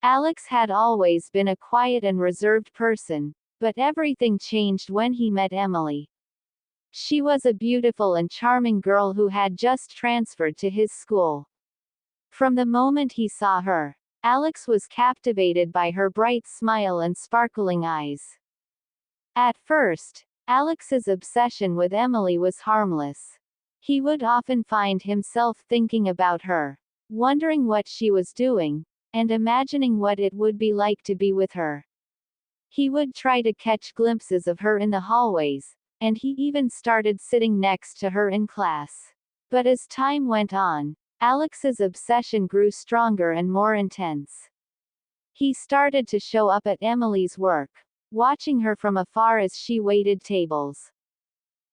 Alex had always been a quiet and reserved person, but everything changed when he met Emily. She was a beautiful and charming girl who had just transferred to his school. From the moment he saw her, Alex was captivated by her bright smile and sparkling eyes. At first, Alex's obsession with Emily was harmless. He would often find himself thinking about her, wondering what she was doing, and imagining what it would be like to be with her. He would try to catch glimpses of her in the hallways, and he even started sitting next to her in class. But as time went on, Alex's obsession grew stronger and more intense. He started to show up at Emily's work, watching her from afar as she waited tables.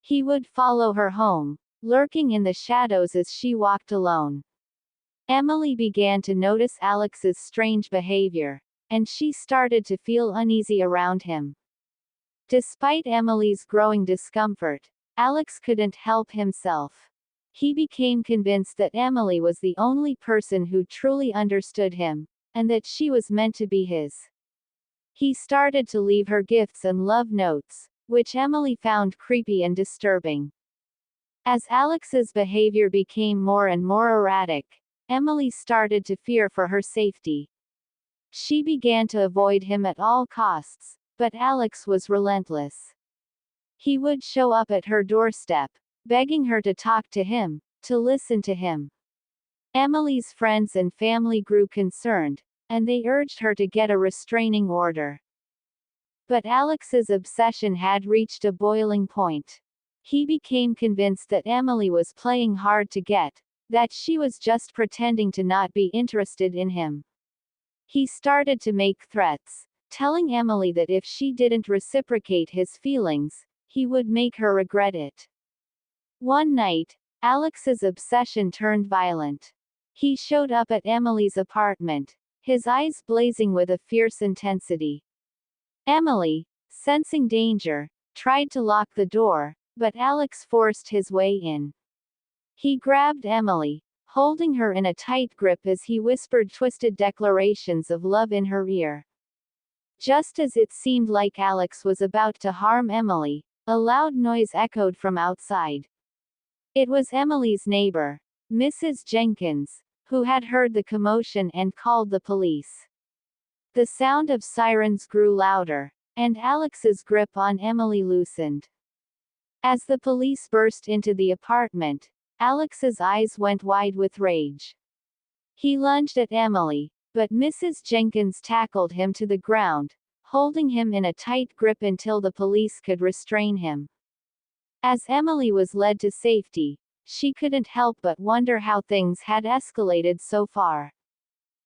He would follow her home, lurking in the shadows as she walked alone. Emily began to notice Alex's strange behavior, and she started to feel uneasy around him. Despite Emily's growing discomfort, Alex couldn't help himself. He became convinced that Emily was the only person who truly understood him, and that she was meant to be his. He started to leave her gifts and love notes, which Emily found creepy and disturbing. As Alex's behavior became more and more erratic, Emily started to fear for her safety. She began to avoid him at all costs, but Alex was relentless. He would show up at her doorstep, begging her to talk to him, to listen to him. Emily's friends and family grew concerned, and they urged her to get a restraining order. But Alex's obsession had reached a boiling point. He became convinced that Emily was playing hard to get, that she was just pretending to not be interested in him. He started to make threats, telling Emily that if she didn't reciprocate his feelings, he would make her regret it. One night, Alex's obsession turned violent. He showed up at Emily's apartment, his eyes blazing with a fierce intensity. Emily, sensing danger, tried to lock the door, but Alex forced his way in. He grabbed Emily, holding her in a tight grip as he whispered twisted declarations of love in her ear. Just as it seemed like Alex was about to harm Emily, a loud noise echoed from outside. It was Emily's neighbor, Mrs. Jenkins, who had heard the commotion and called the police. The sound of sirens grew louder, and Alex's grip on Emily loosened. As the police burst into the apartment, Alex's eyes went wide with rage. He lunged at Emily, but Mrs. Jenkins tackled him to the ground, holding him in a tight grip until the police could restrain him. As Emily was led to safety, she couldn't help but wonder how things had escalated so far.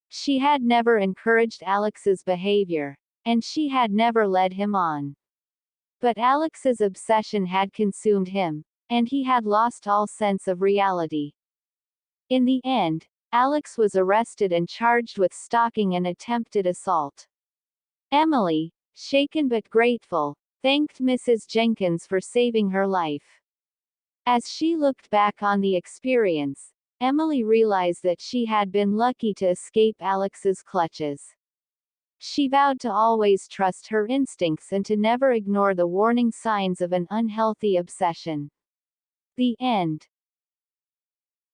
She had never encouraged Alex's behavior, and she had never led him on. But Alex's obsession had consumed him, and he had lost all sense of reality. In the end, Alex was arrested and charged with stalking and attempted assault. Emily, shaken but grateful, thanked Mrs. Jenkins for saving her life. As she looked back on the experience, Emily realized that she had been lucky to escape Alex's clutches. She vowed to always trust her instincts and to never ignore the warning signs of an unhealthy obsession. The end.